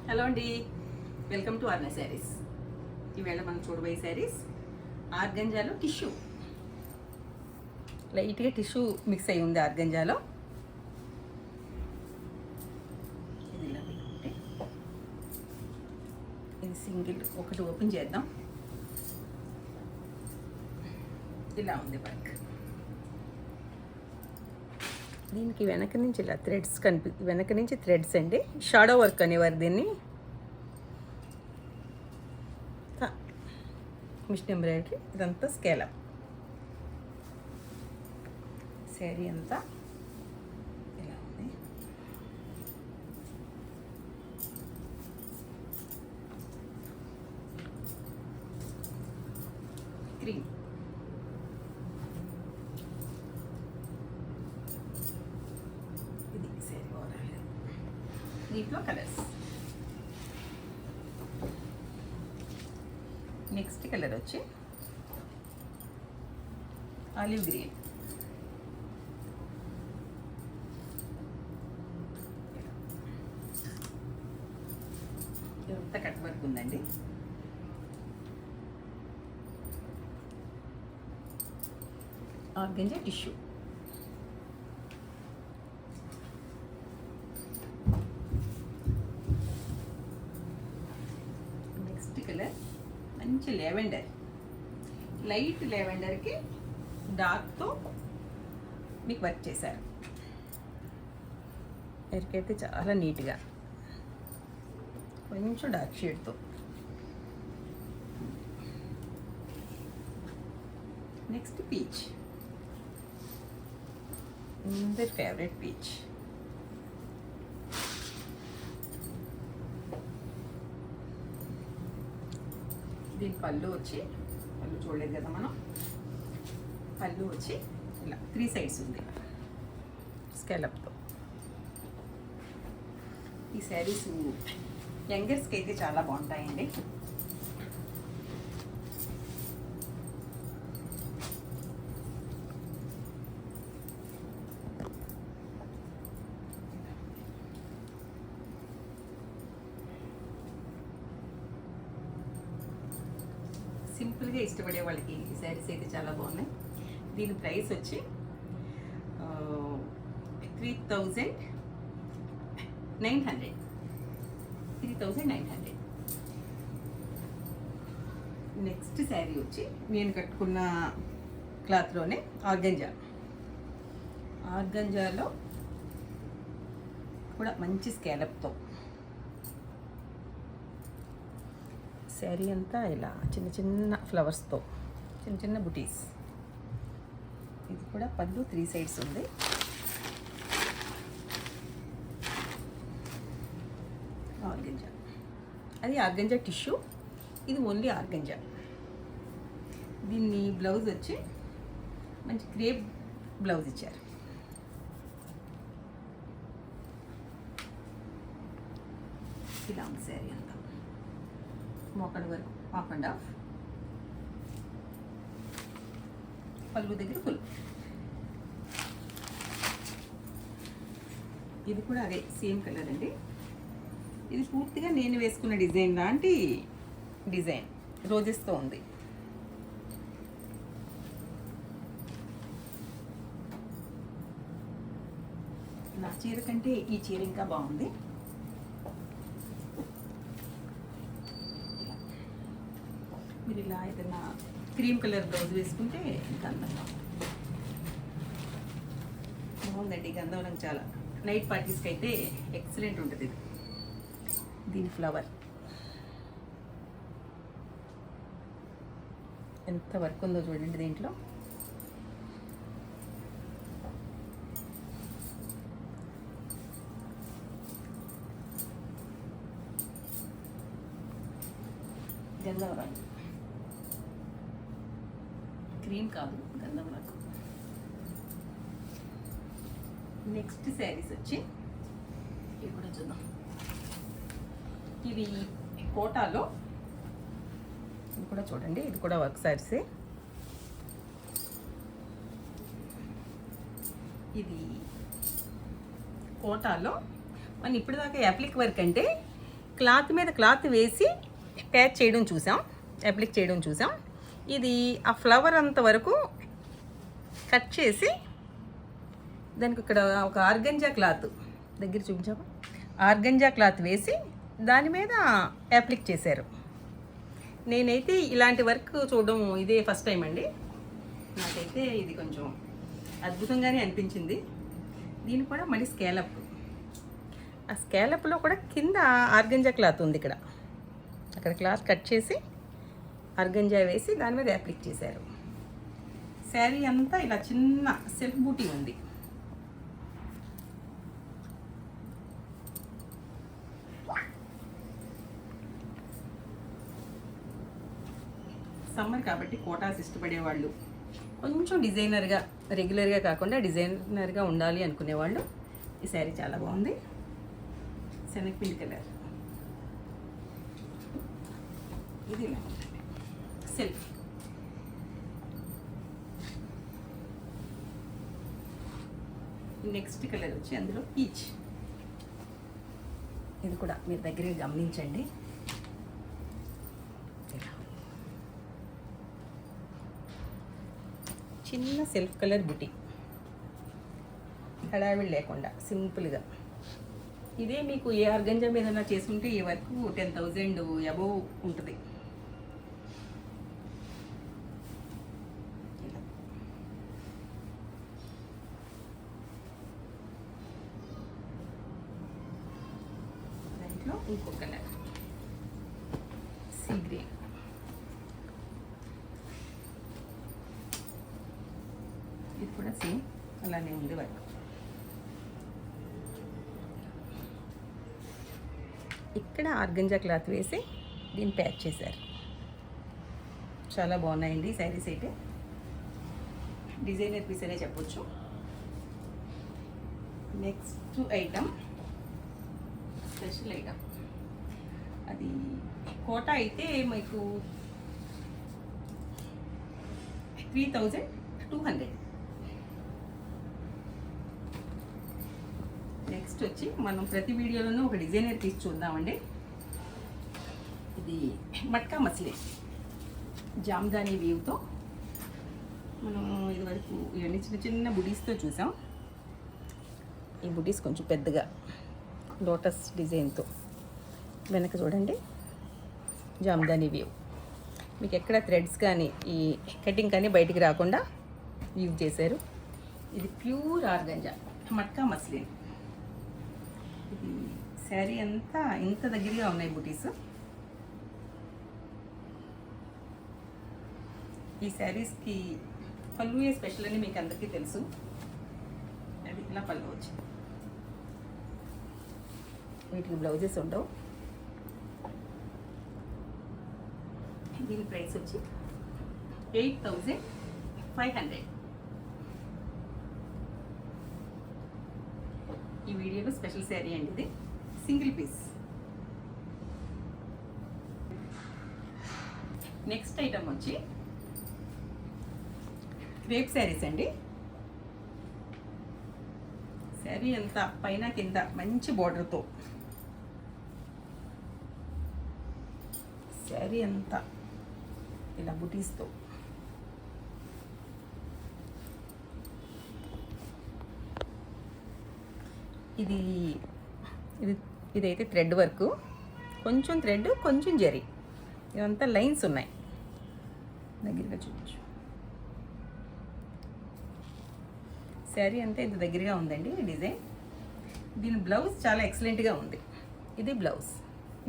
Hello అండి, welcome to ఆర్నే saris. ఈవేళ మనం చూడబోయే శారీస్ ఆర్గంజాలో టిష్యూ. లైట్గా టిష్యూ మిక్స్ అయి ఉంది ఆర్గంజాలో. ఇది ఇలా పెట్టుకుంటే ఇది సింగిల్ ఒకటి ఓపెన్ చేద్దాం. ఇలా ఉంది వర్క్. దీనికి వెనక నుంచి ఇలా థ్రెడ్స్ వెనక నుంచి థ్రెడ్స్ అండి, షాడో వర్క్ అనేవారు దీన్ని. మిషన్ ఎంబ్రాయిడరీ, ఇదంతా స్కేలప్. శారీ అంతా ఇలా ఉంది. క్రీమ్, ఇది శారీ ఓవరాల్. దీంట్లో కలర్స్. నెక్స్ట్ కలర్ వచ్చి ఆలివ్ గ్రీన్. ఇదంతా కట్ వర్క్ ఉందండి. Organza tissue. నెక్స్ట్ కలర్ మంచి లెవెండర్, లైట్ లెవెండర్కి డార్క్తో మీకు వర్క్ చేశారు. ఎరికైతే చాలా నీట్గా, కొంచెం డార్క్ షేడ్తో. నెక్స్ట్ పీచ్, అందరి ఫేవరెట్ పీచ్. దీని పళ్ళు వచ్చి, పళ్ళు చూడలేదు కదా మనం, పళ్ళు వచ్చి ఇలా 3 సైడ్స్ ఉంది స్కేలప్తో. ఈ శారీస్ యంగర్స్కి అయితే చాలా బాగుంటాయండి. సింపుల్గా ఇష్టపడే వాళ్ళకి ఈ శారీస్ అయితే చాలా బాగున్నాయి. దీని ప్రైస్ వచ్చి 3900. నెక్స్ట్ శారీ వచ్చి నేను కట్టుకున్న క్లాత్లోనే ఆర్గంజాలో కూడా మంచి స్కేలప్తో. శారీ అంతా ఇలా చిన్న చిన్న ఫ్లవర్స్తో, చిన్న చిన్న బుటీస్. ఇది కూడా పళ్ళు 3 సైడ్స్ ఉంది. ఆర్గంజా, అది ఆర్గంజా టిష్యూ, ఇది ఓన్లీ ఆర్గంజా. దీన్ని బ్లౌజ్ వచ్చి మంచి క్రేప్ బ్లౌజ్ ఇచ్చారు. ఇలా ఉంది శారీ అంతా, మోకాళ్ళ వరకు హాఫ్ అండ్ హాఫ్, పళ్ళు దగ్గర ఫుల్. ఇది కూడా అదే సేమ్ కలర్ అండి. ఇది పూర్తిగా నేను వేసుకున్న డిజైన్ లాంటి డిజైన్, రోజెస్తో ఉంది. నా చీర కంటే ఈ చీర ఇంకా బాగుంది. మీరు ఇలా ఏదైనా క్రీమ్ కలర్ బ్లౌజ్ వేసుకుంటే ఇంకా అందంగా బాగుందండి. గంధం రంగు చాలా నైట్ పార్టీస్కి అయితే ఎక్సలెంట్ ఉంటుంది. ఇది దీని ఫ్లవర్ ఎంత వర్క్ ఉందో చూడండి దీంట్లో. గంధం రంగు, క్రీమ్ కాదు, గంధం రంగు. నెక్స్ట్ శారీస్ వచ్చి ఇవి కూడా చూద్దాం. ఇవి కోటాలో, ఇది కూడా చూడండి, ఇది కూడా వర్క్ శారీసే. ఇది కోటాలో మన ఇప్పటిదాకా యాప్లిక్ వర్క్ అంటే క్లాత్ మీద క్లాత్ వేసి ప్యాచ్ చేయడం చూసాం, అప్లిక్ చేయడం చూసాం. ఇది ఆ ఫ్లవర్ అంతవరకు కట్ చేసి దానికి ఇక్కడ ఒక ఆర్గంజా క్లాత్ దగ్గర చూపించామా, ఆర్గంజా క్లాత్ వేసి దాని మీద అప్లిక్ చేశారు. నేనైతే ఇలాంటి వర్క్ చూడడం ఇదే ఫస్ట్ టైం అండి. నాకైతే ఇది కొంచెం అద్భుతంగానే అనిపించింది. దీన్ని కూడా మళ్ళీ స్కేలప్, ఆ స్కేలప్లో కూడా కింద ఆర్గంజా క్లాత్ ఉంది. ఇక్కడ అక్కడ క్లాత్ కట్ చేసి ఆర్గంజా వేసి దాని మీద అప్లిక్ చేశారు. శారీ అంతా ఇలా చిన్న సెల్ఫ్ బూటీ ఉంది. సమ్మర్ కాబట్టి కోటాస్ ఇష్టపడేవాళ్ళు, కొంచెం డిజైనర్గా, రెగ్యులర్గా కాకుండా డిజైనర్గా ఉండాలి అనుకునేవాళ్ళు ఈ శారీ చాలా బాగుంది. శనగపిండి కలర్, ఇది సెల్ఫ్. నెక్స్ట్ కలర్ వచ్చి అందులో పీచ్. ఇది కూడా మీరు దగ్గరగా గమనించండి. చిన్న సెల్ఫ్ కలర్ బుటీ, హడావిడి లేకుండా సింపుల్గా. ఇదే మీకు ఏ ఆర్గంజా మీద చేసుకుంటే ఈ వరకు 10,000 అబోవ్ ఉంటుంది. దాంట్లో ఇంకో కలర్ సీ గ్రీన్. ఇది కూడా సేమ్ అలానే ఉంది వర్క్. ఇక్కడ ఆర్గంజా క్లాత్ వేసి దీన్ని ప్యాచ్ చేశారు. చాలా బాగున్నాయండి శారీస్ అయితే. డిజైనర్ పీస్ అనే చెప్పొచ్చు. నెక్స్ట్ ఐటమ్ స్పెషల్ ఐటమ్, అది కోటా అయితే మీకు 3,200. నెక్స్ట్ వచ్చి మనం ప్రతి వీడియోలోనూ ఒక డిజైనర్ పీస్ చూద్దామండి. ఇది మట్కా మస్లీ జామ్దానీ వీవ్తో. మనం ఇదివరకు ఇవన్నీ చిన్న చిన్న బుడీస్తో చూసాం. ఈ బుడీస్ కొంచెం పెద్దగా లోటస్ డిజైన్తో. వెనక చూడండి జామ్దానీ వీవ్. మీకు ఎక్కడ థ్రెడ్స్ కానీ ఈ కటింగ్ కానీ బయటికి రాకుండా యూజ్ చేశారు. ఇది ప్యూర్ ఆర్గంజా మట్కా మస్లిన్. ఇది శారీ అంతా ఇంత దగ్గరగా ఉన్నాయి బుటీస్. ఈ శారీస్కి పళ్ళు స్పెషల్ అని మీకు అందరికీ తెలుసు. అది ఇలా పళ్ళు వచ్చింది. వీటికి బ్లౌజెస్ ఉండవు. దీని ప్రైస్ వచ్చి 8,500. ఈ వీడియోలో స్పెషల్ శారీ అండి. ఇది సింగిల్ పీస్. నెక్స్ట్ ఐటమ్ వచ్చి క్రేప్ శారీస్ అండి. శారీ అంతా పైన కింద మంచి బోర్డర్తో, శారీ అంతా ఇలా బుటీస్తో. ఇది ఇది ఇదైతే థ్రెడ్ వర్క్, కొంచెం థ్రెడ్ కొంచెం జరీ, ఇవంతా లైన్స్ ఉన్నాయి. దగ్గరగా చూపించు. శారీ అంతా ఇది దగ్గరగా ఉందండి డిజైన్. దీని బ్లౌజ్ చాలా ఎక్సలెంట్గా ఉంది. ఇది బ్లౌజ్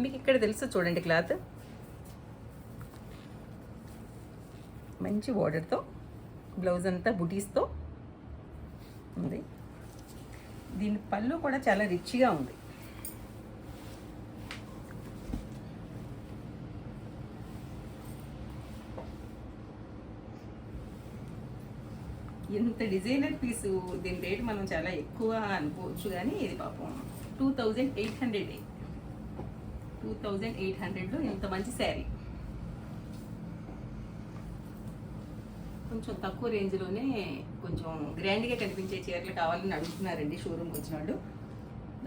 మీకు ఇక్కడ తెలుసు చూడండి. క్లాత్ మంచి బోర్డర్తో, బ్లౌజ్ అంతా బుటీస్తో ఉంది. దీని పళ్ళు కూడా చాలా రిచ్గా ఉంది. ఇంత డిజైనర్ పీసు దీని రేట్ మనం చాలా ఎక్కువ అనుకోవచ్చు, కానీ ఇది పాపం 2,800. 2,800లో ఇంత మంచి శారీ. కొంచెం తక్కువ రేంజ్లోనే కొంచెం గ్రాండ్గా కనిపించే చీరలు కావాలని అడుగుతున్నారండి షోరూమ్కి వచ్చిన వాళ్ళు.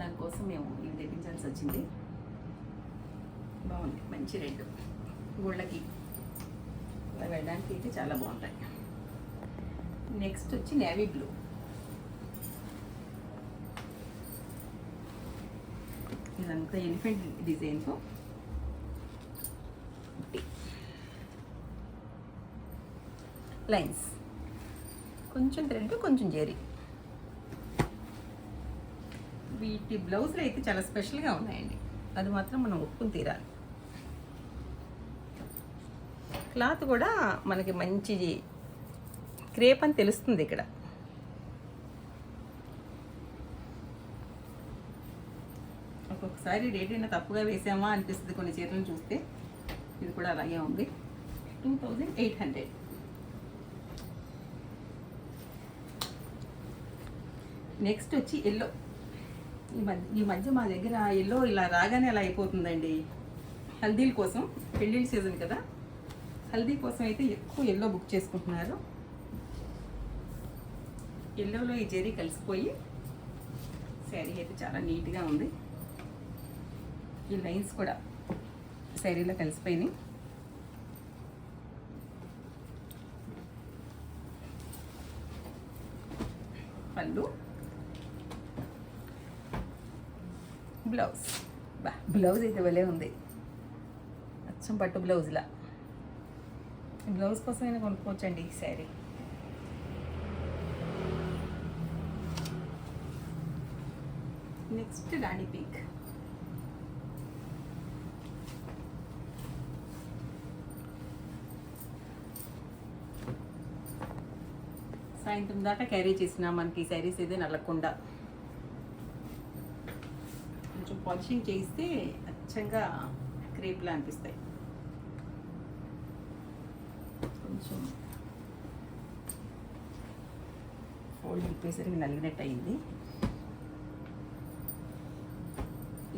దానికోసం మేము ఇవి తెప్పించాల్సి వచ్చింది. మంచి రెడ్ గుళ్ళకి అలా వెళ్ళడానికి అయితే చాలా బాగుంటాయి. నెక్స్ట్ వచ్చి నేవీ బ్లూ. ఇదంతా ఎలిఫెంట్ డిజైన్తో లైన్స్, కొంచెం థ్రెడ్ కొంచెం జెరీ. వీటి బ్లౌజులు అయితే చాలా స్పెషల్గా ఉన్నాయండి, అది మాత్రం మనం ఒప్పుకుని తీరాలి. క్లాత్ కూడా మనకి మంచి క్రేప్ అని తెలుస్తుంది ఇక్కడ. ఒక్కొక్కసారి రేట్ అయినా తప్పుగా వేసామా అనిపిస్తుంది కొన్ని చీరలను చూస్తే. ఇది కూడా అలాగే ఉంది. 2800. నెక్స్ట్ వచ్చి ఎల్లో. ఈ మధ్య మా దగ్గర ఎల్లో ఇలా రాగానే అలా అయిపోతుందండి. హల్దీల కోసం, పెళ్ళిళ్ళ సీజన్ కదా, హల్దీ కోసం అయితే ఎక్కువ ఎల్లో బుక్ చేసుకుంటున్నారు. ఎల్లోలో ఈ జెరీ కలిసిపోయి శారీ అయితే చాలా నీట్గా ఉంది. ఈ లైన్స్ కూడా శారీలో కలిసిపోయినాయి. పళ్ళు, బ్లౌజ్. బ్లౌజ్ అయితే భలే ఉంది, అచ్చం పట్టు బ్లౌజ్లా. బ్లౌజ్ కోసం అయినా కొనుక్కోవచ్చండి ఈ శారీ. నెక్స్ట్ రాణి పింక్. సాయంత్రం దాకా క్యారీ చేసిన మనకి శారీస్ అయితే నల్లకుండా కొంచెం పాలిషింగ్ చేయిస్తే అచ్చంగా క్రేప్లా అనిపిస్తాయి. కొంచెం ఫోల్డ్ ఇప్పేసరికి నలిగినట్టు అయింది.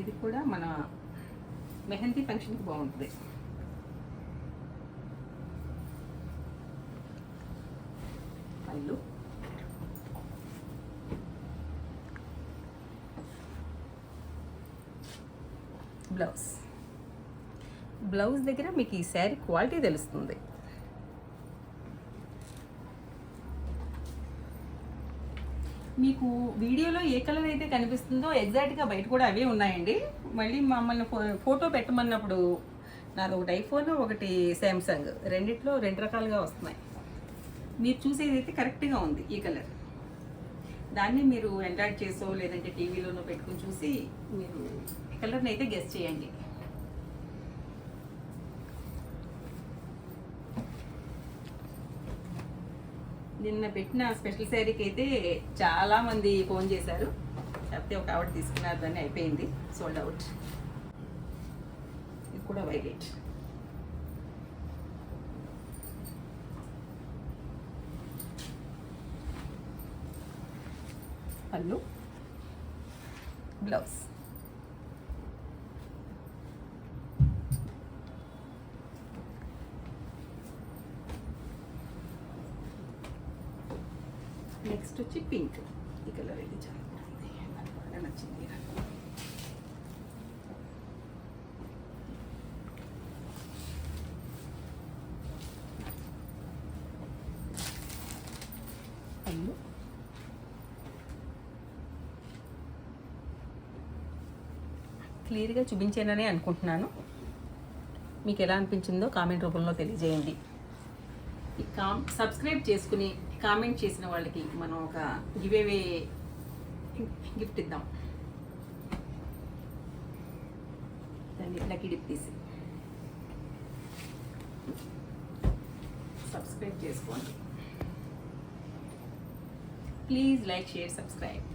ఇది కూడా మన మెహందీ ఫంక్షన్కి బాగుంటుంది. పళ్ళు, బ్లౌజ్. బ్లౌజ్ దగ్గర మీకు ఈ శారీ క్వాలిటీ తెలుస్తుంది. మీకు వీడియోలో ఏ కలర్ అయితే కనిపిస్తుందో ఎగ్జాక్ట్గా బయట కూడా అవే ఉన్నాయండి. మళ్ళీ మమ్మల్ని ఫోటో పెట్టమన్నప్పుడు నాది ఒకటి ఐఫోన్, ఒకటి శాంసంగ్, రెండిట్లో రెండు రకాలుగా వస్తున్నాయి. మీరు చూసేది అయితే కరెక్ట్గా ఉంది ఈ కలర్. దాన్ని మీరు ఎండ్రాయిడ్ చేసో లేదంటే టీవీలోనో పెట్టుకుని చూసి మీరు కలర్ని అయితే గెస్ చేయండి. నిన్న పెట్టిన స్పెషల్ శారీకి అయితే చాలామంది ఫోన్ చేశారు. కాకపోతే ఒక ఆవిడ తీసుకున్నారు, దాన్ని అయిపోయింది, సోల్డ్ అవుట్. ఇది కూడా వైలెట్. పళ్ళు, బ్లౌజ్. నెక్స్ట్ వచ్చి పింక్. ఈ కలర్ అయితే చాలా బాగుంది, నాకు బాగా నచ్చింది. పళ్ళు, క్లియర్గా చూపించానని అనుకుంటున్నాను. మీకు ఎలా అనిపించిందో కామెంట్ రూపంలో తెలియజేయండి. సబ్స్క్రైబ్ చేసుకుని కామెంట్ చేసిన వాళ్ళకి మనం ఒక గివేవే గిఫ్ట్ ఇద్దాం. దాన్ని లక్కీ డిప్ తీసి సబ్స్క్రైబ్ చేసుకోండి. Please like, share, subscribe.